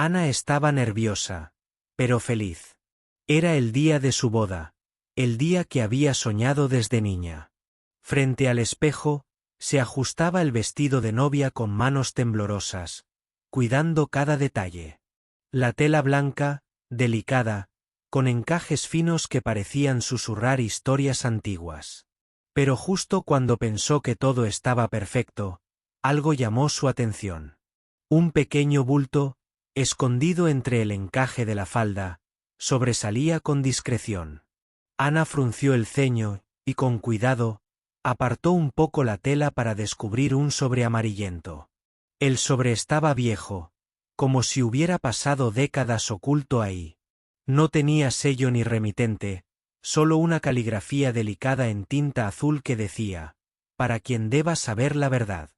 Ana estaba nerviosa, pero feliz. Era el día de su boda, el día que había soñado desde niña. Frente al espejo, se ajustaba el vestido de novia con manos temblorosas, cuidando cada detalle. La tela blanca, delicada, con encajes finos que parecían susurrar historias antiguas. Pero justo cuando pensó que todo estaba perfecto, algo llamó su atención. Un pequeño bulto, escondido entre el encaje de la falda, sobresalía con discreción. Ana frunció el ceño, y con cuidado, apartó un poco la tela para descubrir un sobre amarillento. El sobre estaba viejo, como si hubiera pasado décadas oculto ahí. No tenía sello ni remitente, solo una caligrafía delicada en tinta azul que decía: «Para quien deba saber la verdad».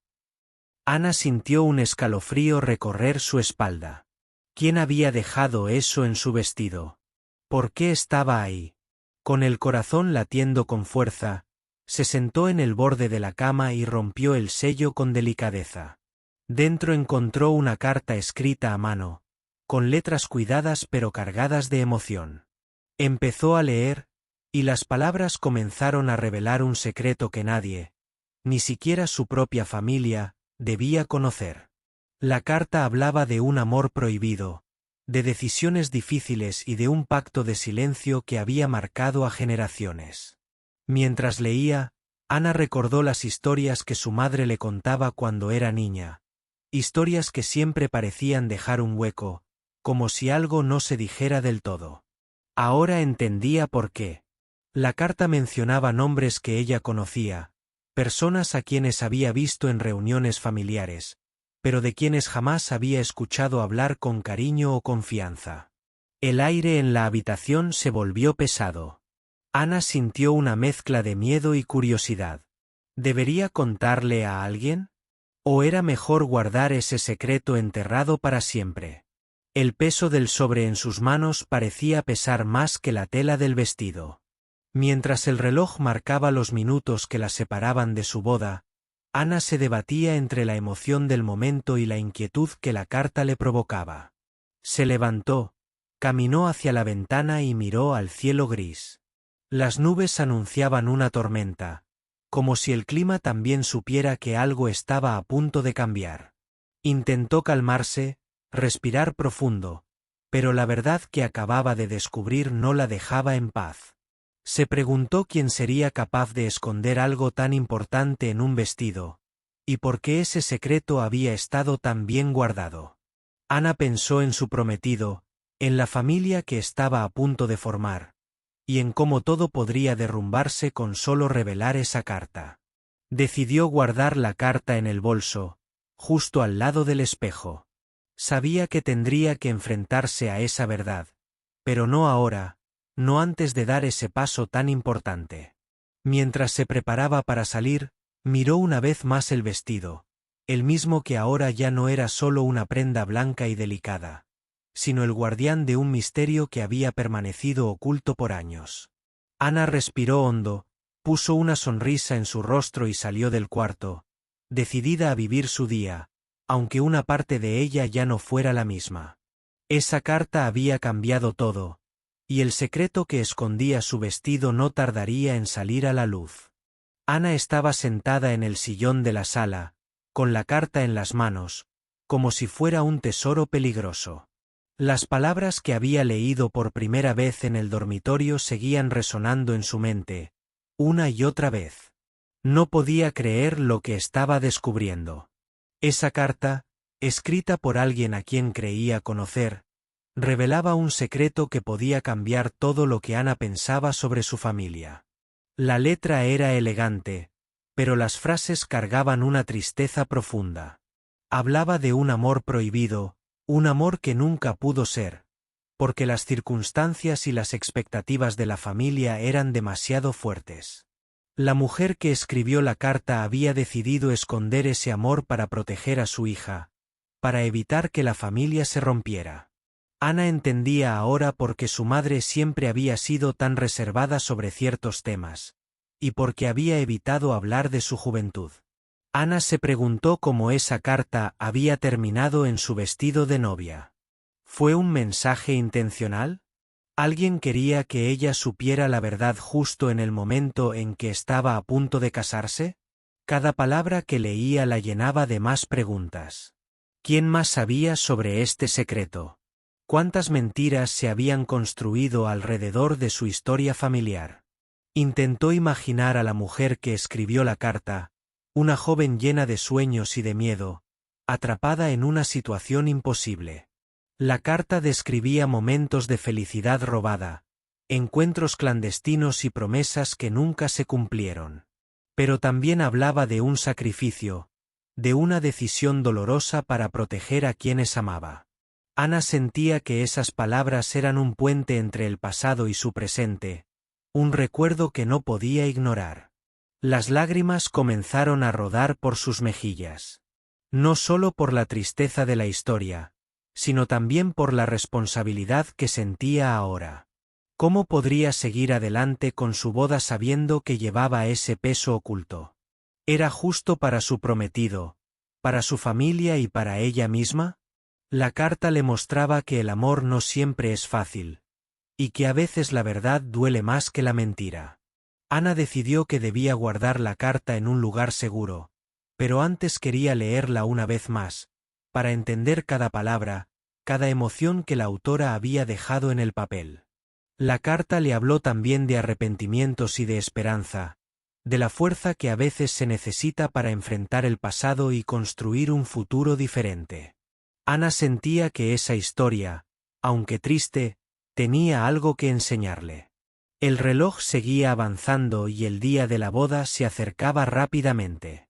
Ana sintió un escalofrío recorrer su espalda. ¿Quién había dejado eso en su vestido? ¿Por qué estaba ahí? Con el corazón latiendo con fuerza, se sentó en el borde de la cama y rompió el sello con delicadeza. Dentro encontró una carta escrita a mano, con letras cuidadas pero cargadas de emoción. Empezó a leer, y las palabras comenzaron a revelar un secreto que nadie, ni siquiera su propia familia, debía conocer. La carta hablaba de un amor prohibido, de decisiones difíciles y de un pacto de silencio que había marcado a generaciones. Mientras leía, Ana recordó las historias que su madre le contaba cuando era niña, historias que siempre parecían dejar un hueco, como si algo no se dijera del todo. Ahora entendía por qué. La carta mencionaba nombres que ella conocía, personas a quienes había visto en reuniones familiares, pero de quienes jamás había escuchado hablar con cariño o confianza. El aire en la habitación se volvió pesado. Ana sintió una mezcla de miedo y curiosidad. ¿Debería contarle a alguien? ¿O era mejor guardar ese secreto enterrado para siempre? El peso del sobre en sus manos parecía pesar más que la tela del vestido. Mientras el reloj marcaba los minutos que la separaban de su boda, Ana se debatía entre la emoción del momento y la inquietud que la carta le provocaba. Se levantó, caminó hacia la ventana y miró al cielo gris. Las nubes anunciaban una tormenta, como si el clima también supiera que algo estaba a punto de cambiar. Intentó calmarse, respirar profundo, pero la verdad que acababa de descubrir no la dejaba en paz. Se preguntó quién sería capaz de esconder algo tan importante en un vestido, y por qué ese secreto había estado tan bien guardado. Ana pensó en su prometido, en la familia que estaba a punto de formar, y en cómo todo podría derrumbarse con solo revelar esa carta. Decidió guardar la carta en el bolso, justo al lado del espejo. Sabía que tendría que enfrentarse a esa verdad, pero no ahora, no antes de dar ese paso tan importante. Mientras se preparaba para salir, miró una vez más el vestido, el mismo que ahora ya no era solo una prenda blanca y delicada, sino el guardián de un misterio que había permanecido oculto por años. Ana respiró hondo, puso una sonrisa en su rostro y salió del cuarto, decidida a vivir su día, aunque una parte de ella ya no fuera la misma. Esa carta había cambiado todo, y el secreto que escondía su vestido no tardaría en salir a la luz. Ana estaba sentada en el sillón de la sala, con la carta en las manos, como si fuera un tesoro peligroso. Las palabras que había leído por primera vez en el dormitorio seguían resonando en su mente, una y otra vez. No podía creer lo que estaba descubriendo. Esa carta, escrita por alguien a quien creía conocer, revelaba un secreto que podía cambiar todo lo que Ana pensaba sobre su familia. La letra era elegante, pero las frases cargaban una tristeza profunda. Hablaba de un amor prohibido, un amor que nunca pudo ser, porque las circunstancias y las expectativas de la familia eran demasiado fuertes. La mujer que escribió la carta había decidido esconder ese amor para proteger a su hija, para evitar que la familia se rompiera. Ana entendía ahora por qué su madre siempre había sido tan reservada sobre ciertos temas, y por qué había evitado hablar de su juventud. Ana se preguntó cómo esa carta había terminado en su vestido de novia. ¿Fue un mensaje intencional? ¿Alguien quería que ella supiera la verdad justo en el momento en que estaba a punto de casarse? Cada palabra que leía la llenaba de más preguntas. ¿Quién más sabía sobre este secreto? ¿Cuántas mentiras se habían construido alrededor de su historia familiar? Intentó imaginar a la mujer que escribió la carta, una joven llena de sueños y de miedo, atrapada en una situación imposible. La carta describía momentos de felicidad robada, encuentros clandestinos y promesas que nunca se cumplieron. Pero también hablaba de un sacrificio, de una decisión dolorosa para proteger a quienes amaba. Ana sentía que esas palabras eran un puente entre el pasado y su presente, un recuerdo que no podía ignorar. Las lágrimas comenzaron a rodar por sus mejillas. No solo por la tristeza de la historia, sino también por la responsabilidad que sentía ahora. ¿Cómo podría seguir adelante con su boda sabiendo que llevaba ese peso oculto? ¿Era justo para su prometido, para su familia y para ella misma? La carta le mostraba que el amor no siempre es fácil, y que a veces la verdad duele más que la mentira. Ana decidió que debía guardar la carta en un lugar seguro, pero antes quería leerla una vez más, para entender cada palabra, cada emoción que la autora había dejado en el papel. La carta le habló también de arrepentimientos y de esperanza, de la fuerza que a veces se necesita para enfrentar el pasado y construir un futuro diferente. Ana sentía que esa historia, aunque triste, tenía algo que enseñarle. El reloj seguía avanzando y el día de la boda se acercaba rápidamente.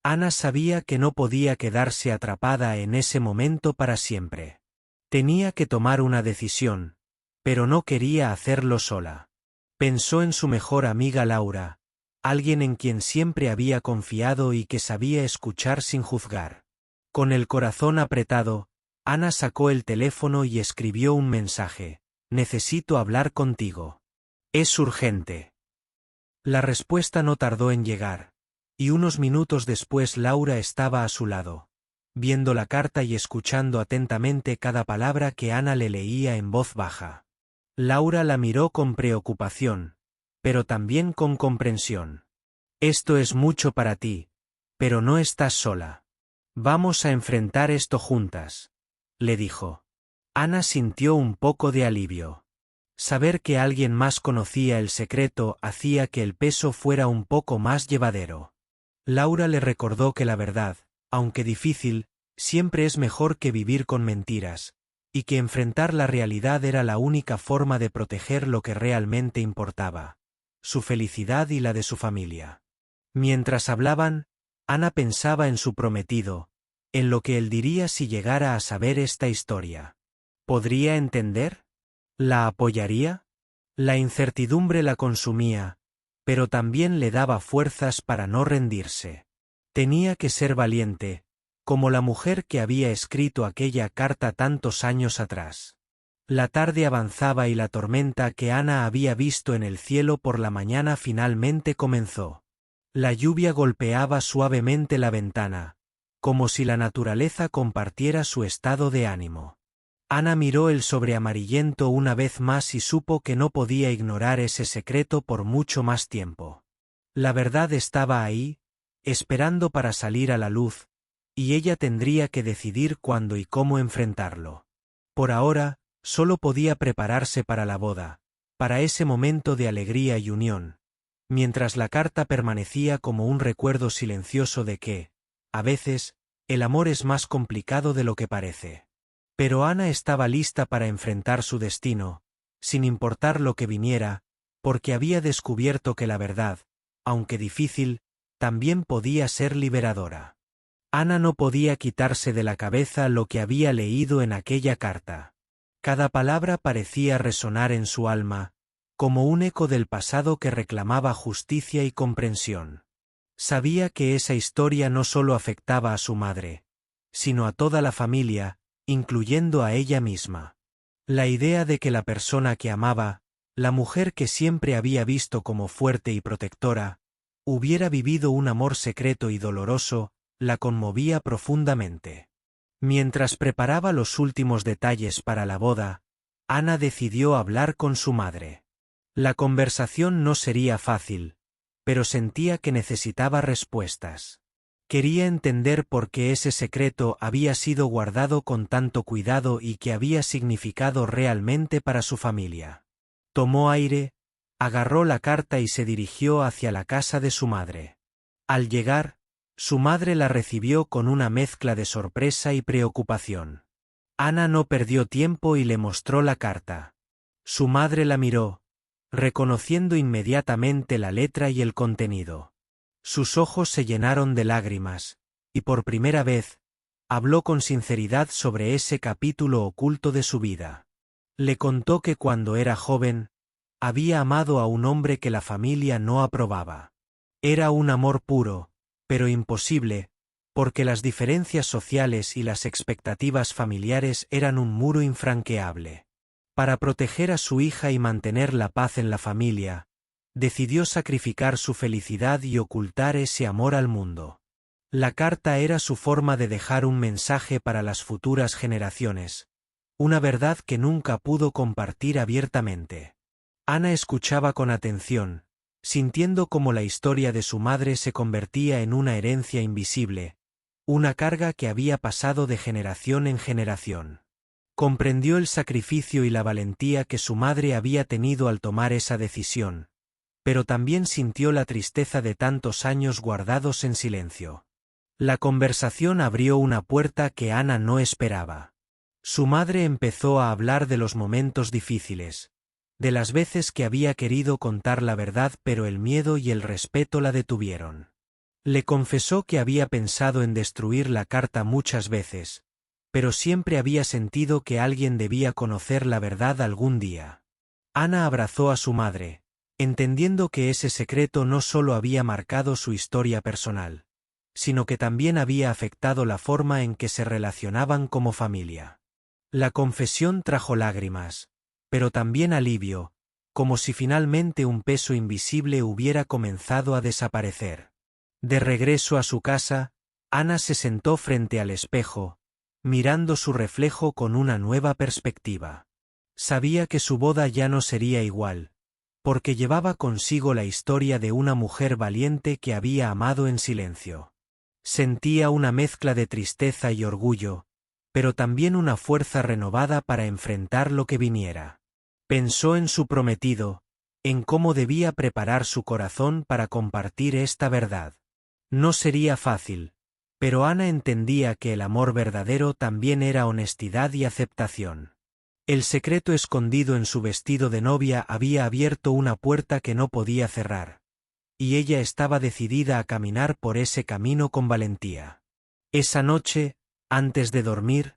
Ana sabía que no podía quedarse atrapada en ese momento para siempre. Tenía que tomar una decisión, pero no quería hacerlo sola. Pensó en su mejor amiga Laura, alguien en quien siempre había confiado y que sabía escuchar sin juzgar. Con el corazón apretado, Ana sacó el teléfono y escribió un mensaje: «Necesito hablar contigo. Es urgente». La respuesta no tardó en llegar, y unos minutos después Laura estaba a su lado, viendo la carta y escuchando atentamente cada palabra que Ana le leía en voz baja. Laura la miró con preocupación, pero también con comprensión. «Esto es mucho para ti, pero no estás sola. Vamos a enfrentar esto juntas», le dijo. Ana sintió un poco de alivio. Saber que alguien más conocía el secreto hacía que el peso fuera un poco más llevadero. Laura le recordó que la verdad, aunque difícil, siempre es mejor que vivir con mentiras, y que enfrentar la realidad era la única forma de proteger lo que realmente importaba: su felicidad y la de su familia. Mientras hablaban, Ana pensaba en su prometido, en lo que él diría si llegara a saber esta historia. ¿Podría entender? ¿La apoyaría? La incertidumbre la consumía, pero también le daba fuerzas para no rendirse. Tenía que ser valiente, como la mujer que había escrito aquella carta tantos años atrás. La tarde avanzaba y la tormenta que Ana había visto en el cielo por la mañana finalmente comenzó. La lluvia golpeaba suavemente la ventana, como si la naturaleza compartiera su estado de ánimo. Ana miró el sobre amarillento una vez más y supo que no podía ignorar ese secreto por mucho más tiempo. La verdad estaba ahí, esperando para salir a la luz, y ella tendría que decidir cuándo y cómo enfrentarlo. Por ahora, solo podía prepararse para la boda, para ese momento de alegría y unión, mientras la carta permanecía como un recuerdo silencioso de que, a veces, el amor es más complicado de lo que parece. Pero Ana estaba lista para enfrentar su destino, sin importar lo que viniera, porque había descubierto que la verdad, aunque difícil, también podía ser liberadora. Ana no podía quitarse de la cabeza lo que había leído en aquella carta. Cada palabra parecía resonar en su alma, como un eco del pasado que reclamaba justicia y comprensión. Sabía que esa historia no solo afectaba a su madre, sino a toda la familia, incluyendo a ella misma. La idea de que la persona que amaba, la mujer que siempre había visto como fuerte y protectora, hubiera vivido un amor secreto y doloroso, la conmovía profundamente. Mientras preparaba los últimos detalles para la boda, Ana decidió hablar con su madre. La conversación no sería fácil, pero sentía que necesitaba respuestas. Quería entender por qué ese secreto había sido guardado con tanto cuidado y qué había significado realmente para su familia. Tomó aire, agarró la carta y se dirigió hacia la casa de su madre. Al llegar, su madre la recibió con una mezcla de sorpresa y preocupación. Ana no perdió tiempo y le mostró la carta. Su madre la miró, reconociendo inmediatamente la letra y el contenido. Sus ojos se llenaron de lágrimas, y por primera vez, habló con sinceridad sobre ese capítulo oculto de su vida. Le contó que cuando era joven, había amado a un hombre que la familia no aprobaba. Era un amor puro, pero imposible, porque las diferencias sociales y las expectativas familiares eran un muro infranqueable. Para proteger a su hija y mantener la paz en la familia, decidió sacrificar su felicidad y ocultar ese amor al mundo. La carta era su forma de dejar un mensaje para las futuras generaciones, una verdad que nunca pudo compartir abiertamente. Ana escuchaba con atención, sintiendo cómo la historia de su madre se convertía en una herencia invisible, una carga que había pasado de generación en generación. Comprendió el sacrificio y la valentía que su madre había tenido al tomar esa decisión, pero también sintió la tristeza de tantos años guardados en silencio. La conversación abrió una puerta que Ana no esperaba. Su madre empezó a hablar de los momentos difíciles, de las veces que había querido contar la verdad pero el miedo y el respeto la detuvieron. Le confesó que había pensado en destruir la carta muchas veces, pero siempre había sentido que alguien debía conocer la verdad algún día. Ana abrazó a su madre, entendiendo que ese secreto no solo había marcado su historia personal, sino que también había afectado la forma en que se relacionaban como familia. La confesión trajo lágrimas, pero también alivio, como si finalmente un peso invisible hubiera comenzado a desaparecer. De regreso a su casa, Ana se sentó frente al espejo, mirando su reflejo con una nueva perspectiva. Sabía que su boda ya no sería igual, porque llevaba consigo la historia de una mujer valiente que había amado en silencio. Sentía una mezcla de tristeza y orgullo, pero también una fuerza renovada para enfrentar lo que viniera. Pensó en su prometido, en cómo debía preparar su corazón para compartir esta verdad. No sería fácil, pero Ana entendía que el amor verdadero también era honestidad y aceptación. El secreto escondido en su vestido de novia había abierto una puerta que no podía cerrar, y ella estaba decidida a caminar por ese camino con valentía. Esa noche, antes de dormir,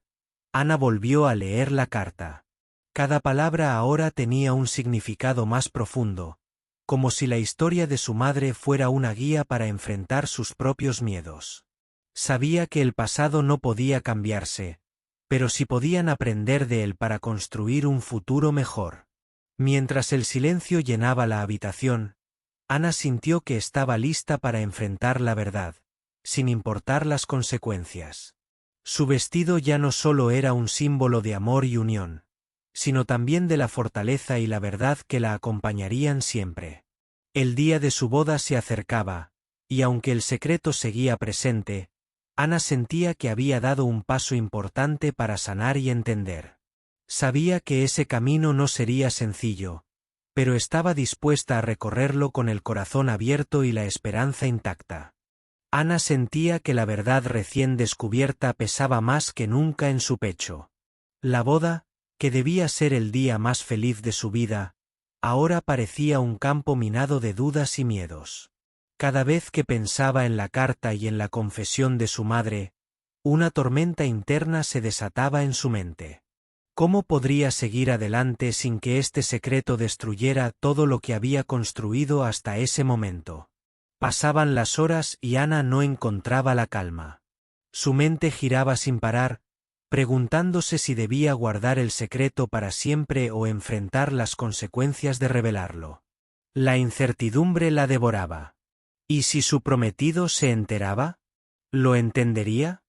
Ana volvió a leer la carta. Cada palabra ahora tenía un significado más profundo, como si la historia de su madre fuera una guía para enfrentar sus propios miedos. Sabía que el pasado no podía cambiarse, pero sí podían aprender de él para construir un futuro mejor. Mientras el silencio llenaba la habitación, Ana sintió que estaba lista para enfrentar la verdad, sin importar las consecuencias. Su vestido ya no solo era un símbolo de amor y unión, sino también de la fortaleza y la verdad que la acompañarían siempre. El día de su boda se acercaba, y aunque el secreto seguía presente, Ana sentía que había dado un paso importante para sanar y entender. Sabía que ese camino no sería sencillo, pero estaba dispuesta a recorrerlo con el corazón abierto y la esperanza intacta. Ana sentía que la verdad recién descubierta pesaba más que nunca en su pecho. La boda, que debía ser el día más feliz de su vida, ahora parecía un campo minado de dudas y miedos. Cada vez que pensaba en la carta y en la confesión de su madre, una tormenta interna se desataba en su mente. ¿Cómo podría seguir adelante sin que este secreto destruyera todo lo que había construido hasta ese momento? Pasaban las horas y Ana no encontraba la calma. Su mente giraba sin parar, preguntándose si debía guardar el secreto para siempre o enfrentar las consecuencias de revelarlo. La incertidumbre la devoraba. ¿Y si su prometido se enteraba? ¿Lo entendería?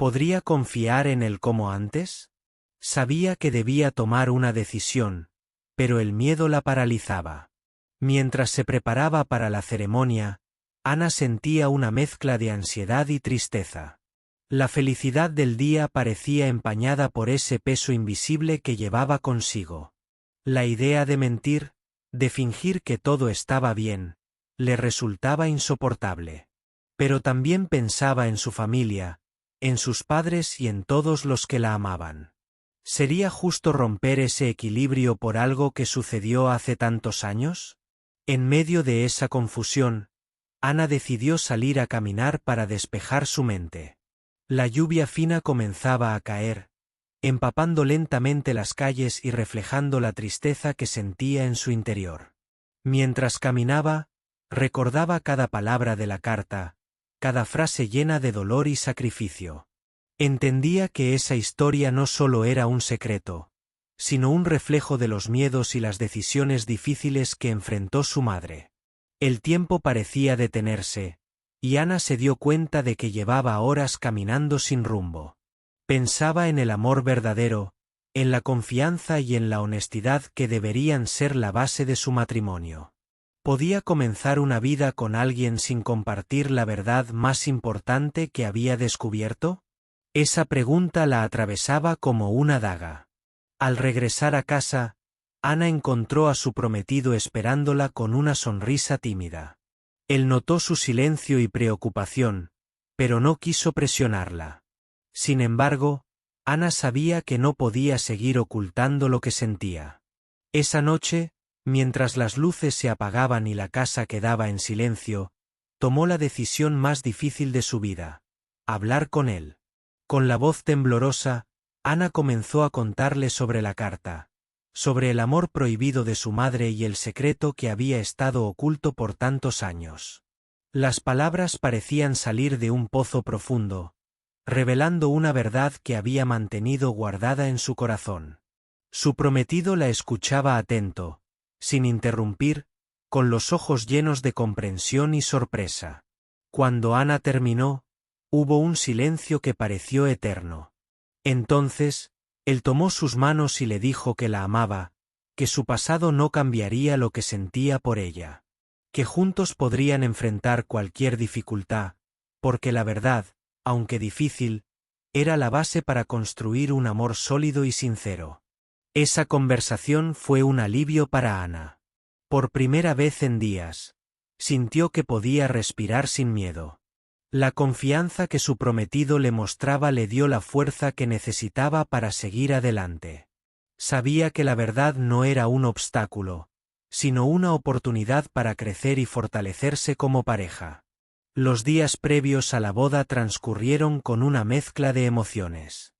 ¿Podría confiar en él como antes? Sabía que debía tomar una decisión, pero el miedo la paralizaba. Mientras se preparaba para la ceremonia, Ana sentía una mezcla de ansiedad y tristeza. La felicidad del día parecía empañada por ese peso invisible que llevaba consigo. La idea de mentir, de fingir que todo estaba bien, le resultaba insoportable. Pero también pensaba en su familia, en sus padres y en todos los que la amaban. ¿Sería justo romper ese equilibrio por algo que sucedió hace tantos años? En medio de esa confusión, Ana decidió salir a caminar para despejar su mente. La lluvia fina comenzaba a caer, empapando lentamente las calles y reflejando la tristeza que sentía en su interior. Mientras caminaba, recordaba cada palabra de la carta, cada frase llena de dolor y sacrificio. Entendía que esa historia no solo era un secreto, sino un reflejo de los miedos y las decisiones difíciles que enfrentó su madre. El tiempo parecía detenerse, y Ana se dio cuenta de que llevaba horas caminando sin rumbo. Pensaba en el amor verdadero, en la confianza y en la honestidad que deberían ser la base de su matrimonio. ¿Podía comenzar una vida con alguien sin compartir la verdad más importante que había descubierto? Esa pregunta la atravesaba como una daga. Al regresar a casa, Ana encontró a su prometido esperándola con una sonrisa tímida. Él notó su silencio y preocupación, pero no quiso presionarla. Sin embargo, Ana sabía que no podía seguir ocultando lo que sentía. Esa noche, mientras las luces se apagaban y la casa quedaba en silencio, tomó la decisión más difícil de su vida: hablar con él. Con la voz temblorosa, Ana comenzó a contarle sobre la carta, sobre el amor prohibido de su madre y el secreto que había estado oculto por tantos años. Las palabras parecían salir de un pozo profundo, revelando una verdad que había mantenido guardada en su corazón. Su prometido la escuchaba atento, sin interrumpir, con los ojos llenos de comprensión y sorpresa. Cuando Ana terminó, hubo un silencio que pareció eterno. Entonces, él tomó sus manos y le dijo que la amaba, que su pasado no cambiaría lo que sentía por ella, que juntos podrían enfrentar cualquier dificultad, porque la verdad, aunque difícil, era la base para construir un amor sólido y sincero. Esa conversación fue un alivio para Ana. Por primera vez en días, sintió que podía respirar sin miedo. La confianza que su prometido le mostraba le dio la fuerza que necesitaba para seguir adelante. Sabía que la verdad no era un obstáculo, sino una oportunidad para crecer y fortalecerse como pareja. Los días previos a la boda transcurrieron con una mezcla de emociones.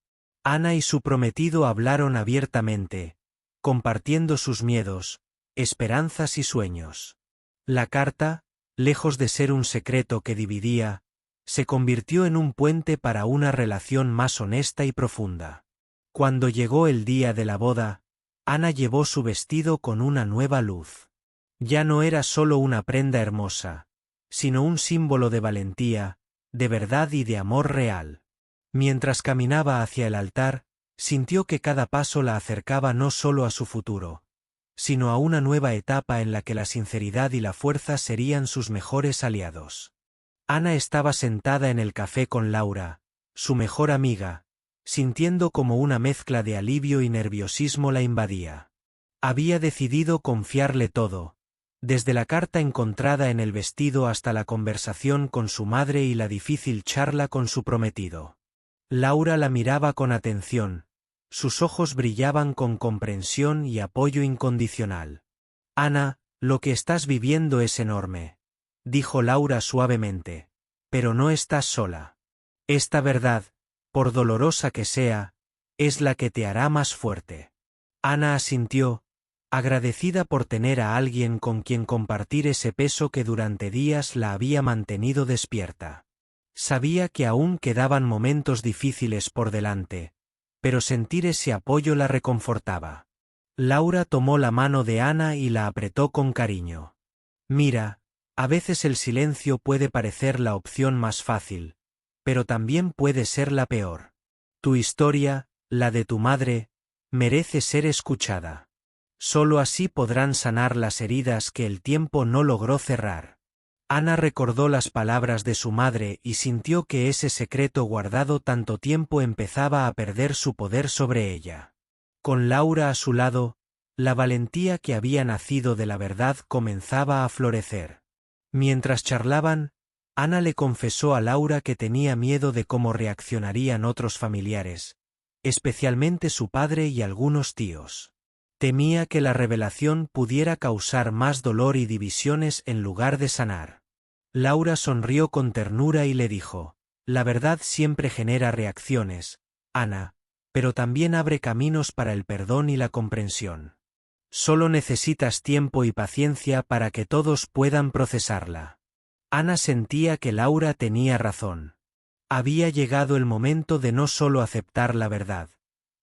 Ana y su prometido hablaron abiertamente, compartiendo sus miedos, esperanzas y sueños. La carta, lejos de ser un secreto que dividía, se convirtió en un puente para una relación más honesta y profunda. Cuando llegó el día de la boda, Ana llevó su vestido con una nueva luz. Ya no era solo una prenda hermosa, sino un símbolo de valentía, de verdad y de amor real. Mientras caminaba hacia el altar, sintió que cada paso la acercaba no solo a su futuro, sino a una nueva etapa en la que la sinceridad y la fuerza serían sus mejores aliados. Ana estaba sentada en el café con Laura, su mejor amiga, sintiendo como una mezcla de alivio y nerviosismo la invadía. Había decidido confiarle todo, desde la carta encontrada en el vestido hasta la conversación con su madre y la difícil charla con su prometido. Laura la miraba con atención, sus ojos brillaban con comprensión y apoyo incondicional. Ana, lo que estás viviendo es enorme, dijo Laura suavemente, pero no estás sola. Esta verdad, por dolorosa que sea, es la que te hará más fuerte. Ana asintió, agradecida por tener a alguien con quien compartir ese peso que durante días la había mantenido despierta. Sabía que aún quedaban momentos difíciles por delante, pero sentir ese apoyo la reconfortaba. Laura tomó la mano de Ana y la apretó con cariño. Mira, a veces el silencio puede parecer la opción más fácil, pero también puede ser la peor. Tu historia, la de tu madre, merece ser escuchada. Solo así podrán sanar las heridas que el tiempo no logró cerrar. Ana recordó las palabras de su madre y sintió que ese secreto guardado tanto tiempo empezaba a perder su poder sobre ella. Con Laura a su lado, la valentía que había nacido de la verdad comenzaba a florecer. Mientras charlaban, Ana le confesó a Laura que tenía miedo de cómo reaccionarían otros familiares, especialmente su padre y algunos tíos. Temía que la revelación pudiera causar más dolor y divisiones en lugar de sanar. Laura sonrió con ternura y le dijo: «La verdad siempre genera reacciones, Ana, pero también abre caminos para el perdón y la comprensión. Solo necesitas tiempo y paciencia para que todos puedan procesarla». Ana sentía que Laura tenía razón. Había llegado el momento de no solo aceptar la verdad,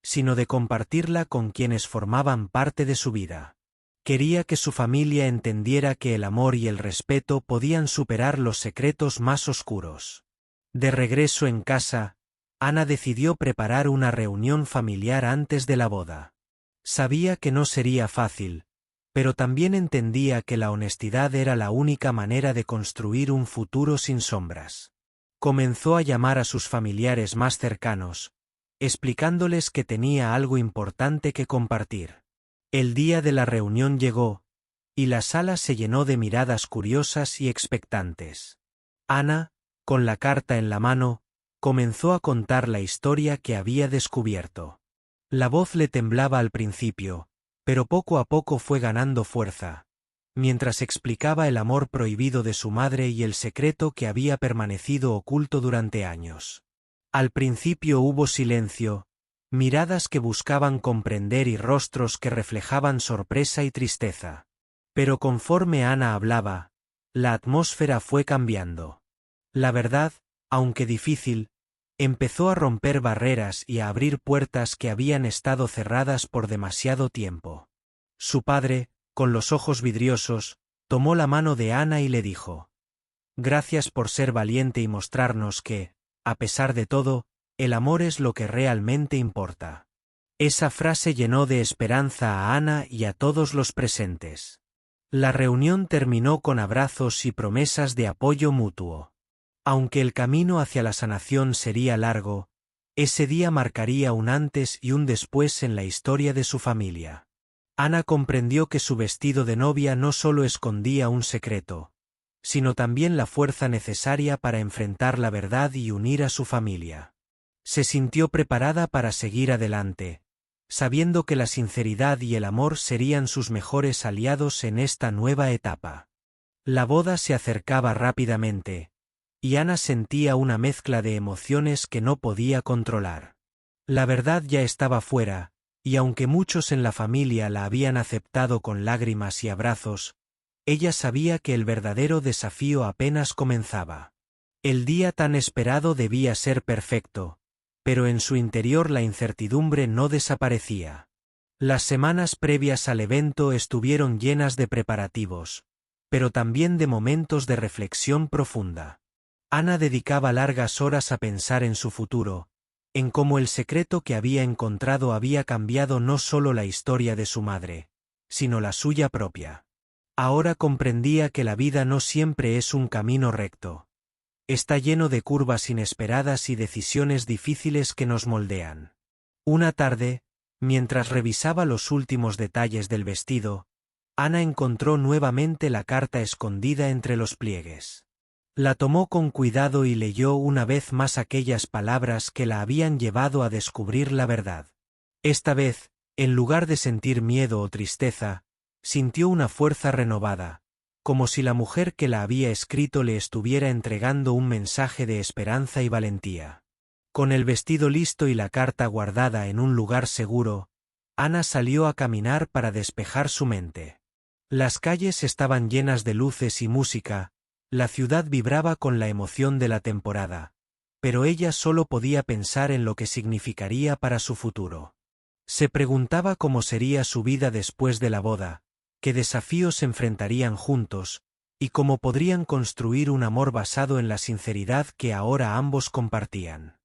sino de compartirla con quienes formaban parte de su vida. Quería que su familia entendiera que el amor y el respeto podían superar los secretos más oscuros. De regreso en casa, Ana decidió preparar una reunión familiar antes de la boda. Sabía que no sería fácil, pero también entendía que la honestidad era la única manera de construir un futuro sin sombras. Comenzó a llamar a sus familiares más cercanos, explicándoles que tenía algo importante que compartir. El día de la reunión llegó, y la sala se llenó de miradas curiosas y expectantes. Ana, con la carta en la mano, comenzó a contar la historia que había descubierto. La voz le temblaba al principio, pero poco a poco fue ganando fuerza, mientras explicaba el amor prohibido de su madre y el secreto que había permanecido oculto durante años. Al principio hubo silencio, miradas que buscaban comprender y rostros que reflejaban sorpresa y tristeza. Pero conforme Ana hablaba, la atmósfera fue cambiando. La verdad, aunque difícil, empezó a romper barreras y a abrir puertas que habían estado cerradas por demasiado tiempo. Su padre, con los ojos vidriosos, tomó la mano de Ana y le dijo: «Gracias por ser valiente y mostrarnos que, a pesar de todo, el amor es lo que realmente importa». Esa frase llenó de esperanza a Ana y a todos los presentes. La reunión terminó con abrazos y promesas de apoyo mutuo. Aunque el camino hacia la sanación sería largo, ese día marcaría un antes y un después en la historia de su familia. Ana comprendió que su vestido de novia no solo escondía un secreto, sino también la fuerza necesaria para enfrentar la verdad y unir a su familia. Se sintió preparada para seguir adelante, sabiendo que la sinceridad y el amor serían sus mejores aliados en esta nueva etapa. La boda se acercaba rápidamente, y Ana sentía una mezcla de emociones que no podía controlar. La verdad ya estaba fuera, y aunque muchos en la familia la habían aceptado con lágrimas y abrazos, ella sabía que el verdadero desafío apenas comenzaba. El día tan esperado debía ser perfecto, pero en su interior la incertidumbre no desaparecía. Las semanas previas al evento estuvieron llenas de preparativos, pero también de momentos de reflexión profunda. Ana dedicaba largas horas a pensar en su futuro, en cómo el secreto que había encontrado había cambiado no solo la historia de su madre, sino la suya propia. Ahora comprendía que la vida no siempre es un camino recto. Está lleno de curvas inesperadas y decisiones difíciles que nos moldean. Una tarde, mientras revisaba los últimos detalles del vestido, Ana encontró nuevamente la carta escondida entre los pliegues. La tomó con cuidado y leyó una vez más aquellas palabras que la habían llevado a descubrir la verdad. Esta vez, en lugar de sentir miedo o tristeza, sintió una fuerza renovada, como si la mujer que la había escrito le estuviera entregando un mensaje de esperanza y valentía. Con el vestido listo y la carta guardada en un lugar seguro, Ana salió a caminar para despejar su mente. Las calles estaban llenas de luces y música, la ciudad vibraba con la emoción de la temporada, pero ella solo podía pensar en lo que significaría para su futuro. Se preguntaba cómo sería su vida después de la boda, qué desafíos enfrentarían juntos, y cómo podrían construir un amor basado en la sinceridad que ahora ambos compartían.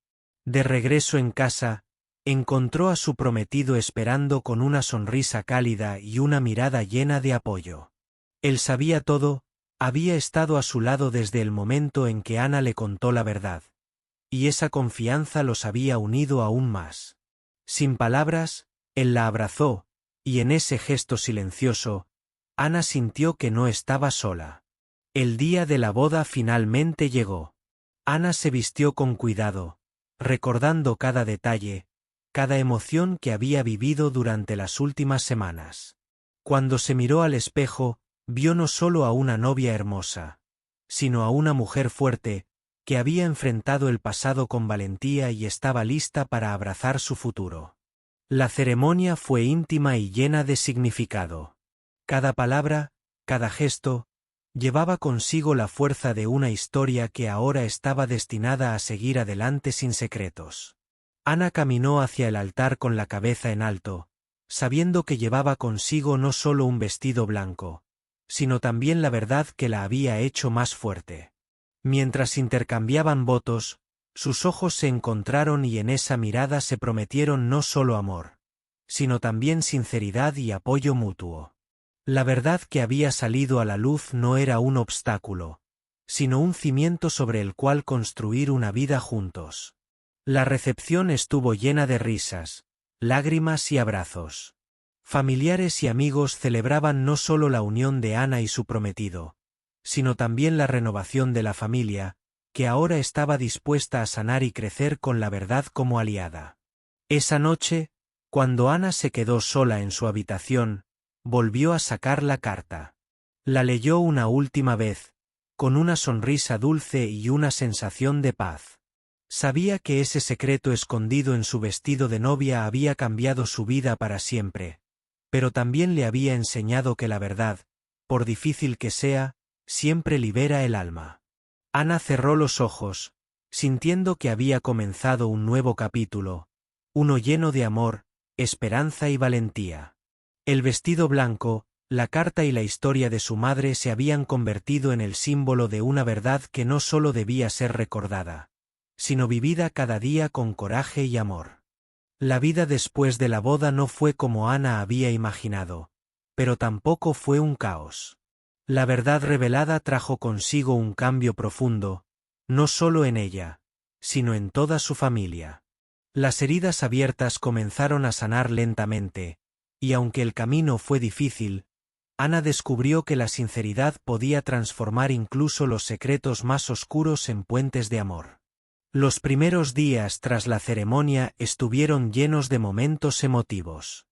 De regreso en casa, encontró a su prometido esperando con una sonrisa cálida y una mirada llena de apoyo. Él sabía todo, había estado a su lado desde el momento en que Ana le contó la verdad, y esa confianza los había unido aún más. Sin palabras, él la abrazó, y en ese gesto silencioso, Ana sintió que no estaba sola. El día de la boda finalmente llegó. Ana se vistió con cuidado, recordando cada detalle, cada emoción que había vivido durante las últimas semanas. Cuando se miró al espejo, vio no solo a una novia hermosa, sino a una mujer fuerte, que había enfrentado el pasado con valentía y estaba lista para abrazar su futuro. La ceremonia fue íntima y llena de significado. Cada palabra, cada gesto, llevaba consigo la fuerza de una historia que ahora estaba destinada a seguir adelante sin secretos. Ana caminó hacia el altar con la cabeza en alto, sabiendo que llevaba consigo no solo un vestido blanco, sino también la verdad que la había hecho más fuerte. Mientras intercambiaban votos, sus ojos se encontraron y en esa mirada se prometieron no solo amor, sino también sinceridad y apoyo mutuo. La verdad que había salido a la luz no era un obstáculo, sino un cimiento sobre el cual construir una vida juntos. La recepción estuvo llena de risas, lágrimas y abrazos. Familiares y amigos celebraban no solo la unión de Ana y su prometido, sino también la renovación de la familia, que ahora estaba dispuesta a sanar y crecer con la verdad como aliada. Esa noche, cuando Ana se quedó sola en su habitación, volvió a sacar la carta. La leyó una última vez, con una sonrisa dulce y una sensación de paz. Sabía que ese secreto escondido en su vestido de novia había cambiado su vida para siempre, pero también le había enseñado que la verdad, por difícil que sea, siempre libera el alma. Ana cerró los ojos, sintiendo que había comenzado un nuevo capítulo, uno lleno de amor, esperanza y valentía. El vestido blanco, la carta y la historia de su madre se habían convertido en el símbolo de una verdad que no solo debía ser recordada, sino vivida cada día con coraje y amor. La vida después de la boda no fue como Ana había imaginado, pero tampoco fue un caos. La verdad revelada trajo consigo un cambio profundo, no solo en ella, sino en toda su familia. Las heridas abiertas comenzaron a sanar lentamente, y aunque el camino fue difícil, Ana descubrió que la sinceridad podía transformar incluso los secretos más oscuros en puentes de amor. Los primeros días tras la ceremonia estuvieron llenos de momentos emotivos.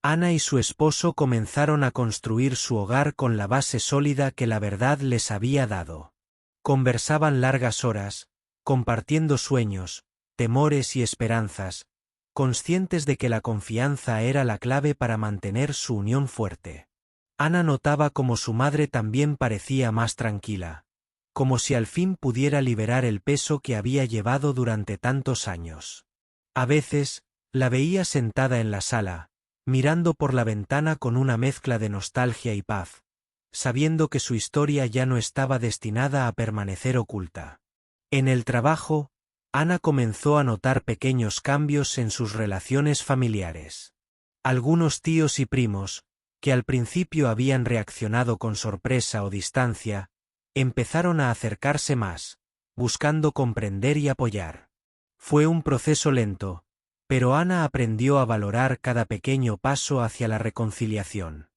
Ana y su esposo comenzaron a construir su hogar con la base sólida que la verdad les había dado. Conversaban largas horas, compartiendo sueños, temores y esperanzas, conscientes de que la confianza era la clave para mantener su unión fuerte. Ana notaba cómo su madre también parecía más tranquila, como si al fin pudiera liberar el peso que había llevado durante tantos años. A veces, la veía sentada en la sala, mirando por la ventana con una mezcla de nostalgia y paz, sabiendo que su historia ya no estaba destinada a permanecer oculta. En el trabajo, Ana comenzó a notar pequeños cambios en sus relaciones familiares. Algunos tíos y primos, que al principio habían reaccionado con sorpresa o distancia, empezaron a acercarse más, buscando comprender y apoyar. Fue un proceso lento, pero Ana aprendió a valorar cada pequeño paso hacia la reconciliación.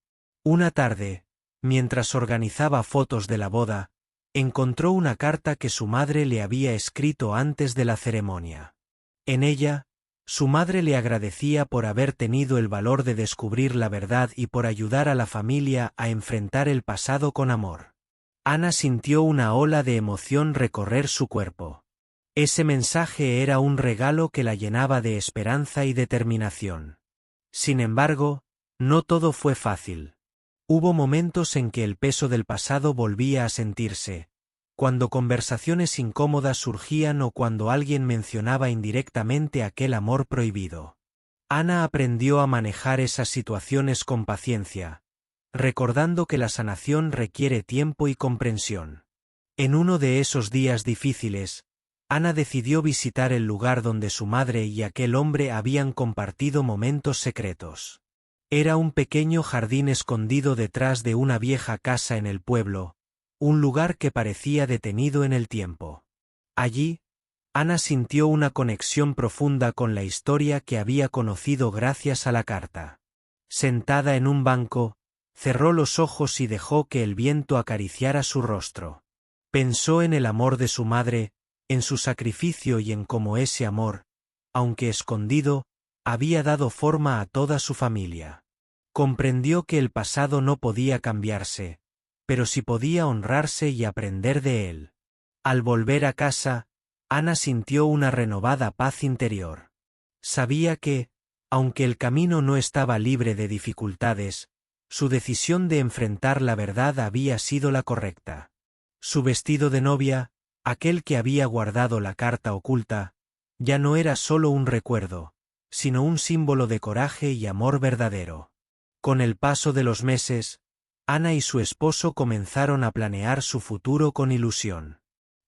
Una tarde, mientras organizaba fotos de la boda, encontró una carta que su madre le había escrito antes de la ceremonia. En ella, su madre le agradecía por haber tenido el valor de descubrir la verdad y por ayudar a la familia a enfrentar el pasado con amor. Ana sintió una ola de emoción recorrer su cuerpo. Ese mensaje era un regalo que la llenaba de esperanza y determinación. Sin embargo, no todo fue fácil. Hubo momentos en que el peso del pasado volvía a sentirse, cuando conversaciones incómodas surgían o cuando alguien mencionaba indirectamente aquel amor prohibido. Ana aprendió a manejar esas situaciones con paciencia, recordando que la sanación requiere tiempo y comprensión. En uno de esos días difíciles, Ana decidió visitar el lugar donde su madre y aquel hombre habían compartido momentos secretos. Era un pequeño jardín escondido detrás de una vieja casa en el pueblo, un lugar que parecía detenido en el tiempo. Allí, Ana sintió una conexión profunda con la historia que había conocido gracias a la carta. Sentada en un banco, cerró los ojos y dejó que el viento acariciara su rostro. Pensó en el amor de su madre, en su sacrificio y en cómo ese amor, aunque escondido, había dado forma a toda su familia. Comprendió que el pasado no podía cambiarse, pero sí podía honrarse y aprender de él. Al volver a casa, Ana sintió una renovada paz interior. Sabía que, aunque el camino no estaba libre de dificultades, su decisión de enfrentar la verdad había sido la correcta. Su vestido de novia, aquel que había guardado la carta oculta, ya no era solo un recuerdo, sino un símbolo de coraje y amor verdadero. Con el paso de los meses, Ana y su esposo comenzaron a planear su futuro con ilusión.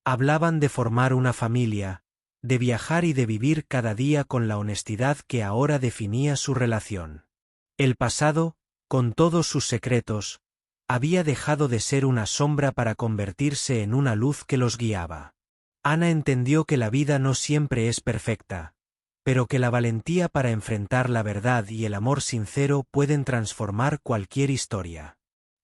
Hablaban de formar una familia, de viajar y de vivir cada día con la honestidad que ahora definía su relación. El pasado, con todos sus secretos, había dejado de ser una sombra para convertirse en una luz que los guiaba. Ana entendió que la vida no siempre es perfecta, pero que la valentía para enfrentar la verdad y el amor sincero pueden transformar cualquier historia.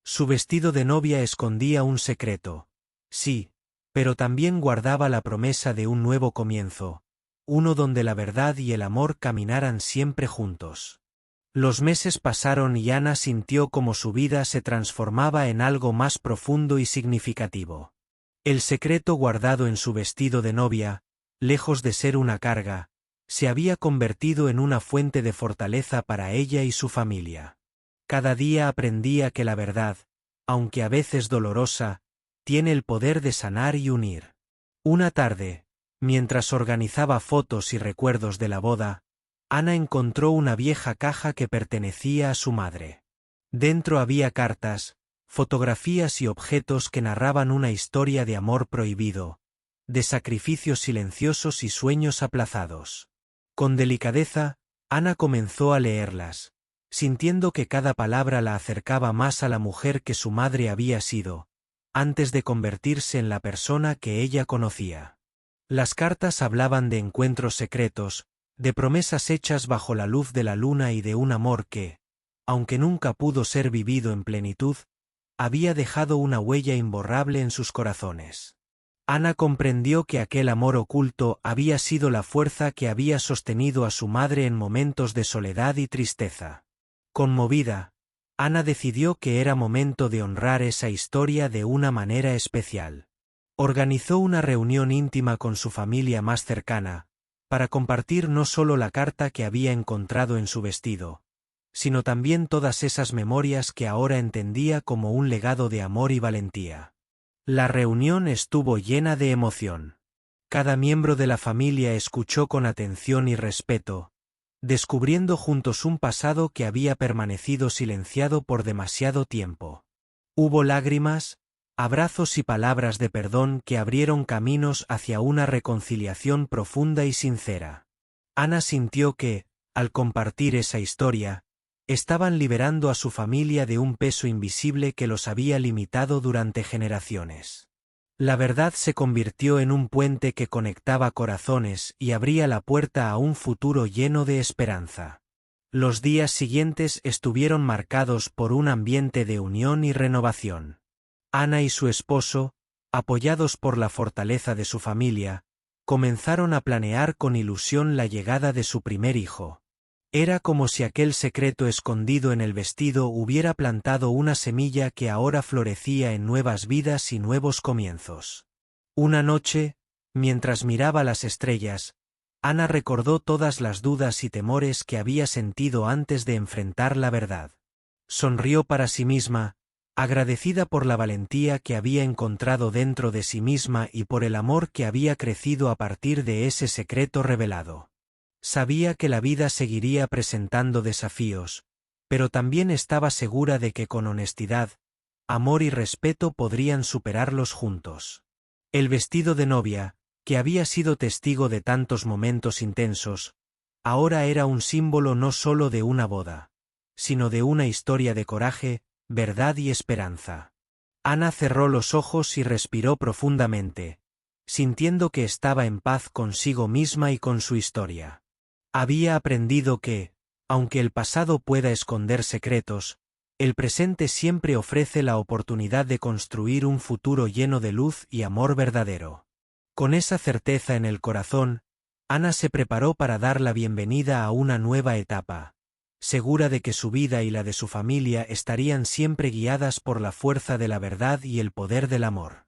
Su vestido de novia escondía un secreto, sí, pero también guardaba la promesa de un nuevo comienzo, uno donde la verdad y el amor caminaran siempre juntos. Los meses pasaron y Ana sintió como su vida se transformaba en algo más profundo y significativo. El secreto guardado en su vestido de novia, lejos de ser una carga, se había convertido en una fuente de fortaleza para ella y su familia. Cada día aprendía que la verdad, aunque a veces dolorosa, tiene el poder de sanar y unir. Una tarde, mientras organizaba fotos y recuerdos de la boda, Ana encontró una vieja caja que pertenecía a su madre. Dentro había cartas, fotografías y objetos que narraban una historia de amor prohibido, de sacrificios silenciosos y sueños aplazados. Con delicadeza, Ana comenzó a leerlas, sintiendo que cada palabra la acercaba más a la mujer que su madre había sido, antes de convertirse en la persona que ella conocía. Las cartas hablaban de encuentros secretos, de promesas hechas bajo la luz de la luna y de un amor que, aunque nunca pudo ser vivido en plenitud, había dejado una huella imborrable en sus corazones. Ana comprendió que aquel amor oculto había sido la fuerza que había sostenido a su madre en momentos de soledad y tristeza. Conmovida, Ana decidió que era momento de honrar esa historia de una manera especial. Organizó una reunión íntima con su familia más cercana, para compartir no solo la carta que había encontrado en su vestido, sino también todas esas memorias que ahora entendía como un legado de amor y valentía. La reunión estuvo llena de emoción. Cada miembro de la familia escuchó con atención y respeto, descubriendo juntos un pasado que había permanecido silenciado por demasiado tiempo. Hubo lágrimas, abrazos y palabras de perdón que abrieron caminos hacia una reconciliación profunda y sincera. Ana sintió que, al compartir esa historia, estaban liberando a su familia de un peso invisible que los había limitado durante generaciones. La verdad se convirtió en un puente que conectaba corazones y abría la puerta a un futuro lleno de esperanza. Los días siguientes estuvieron marcados por un ambiente de unión y renovación. Ana y su esposo, apoyados por la fortaleza de su familia, comenzaron a planear con ilusión la llegada de su primer hijo. Era como si aquel secreto escondido en el vestido hubiera plantado una semilla que ahora florecía en nuevas vidas y nuevos comienzos. Una noche, mientras miraba las estrellas, Ana recordó todas las dudas y temores que había sentido antes de enfrentar la verdad. Sonrió para sí misma, agradecida por la valentía que había encontrado dentro de sí misma y por el amor que había crecido a partir de ese secreto revelado. Sabía que la vida seguiría presentando desafíos, pero también estaba segura de que con honestidad, amor y respeto podrían superarlos juntos. El vestido de novia, que había sido testigo de tantos momentos intensos, ahora era un símbolo no solo de una boda, sino de una historia de coraje, verdad y esperanza. Ana cerró los ojos y respiró profundamente, sintiendo que estaba en paz consigo misma y con su historia. Había aprendido que, aunque el pasado pueda esconder secretos, el presente siempre ofrece la oportunidad de construir un futuro lleno de luz y amor verdadero. Con esa certeza en el corazón, Ana se preparó para dar la bienvenida a una nueva etapa, segura de que su vida y la de su familia estarían siempre guiadas por la fuerza de la verdad y el poder del amor.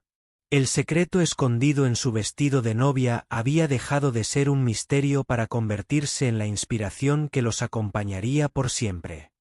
El secreto escondido en su vestido de novia había dejado de ser un misterio para convertirse en la inspiración que los acompañaría por siempre.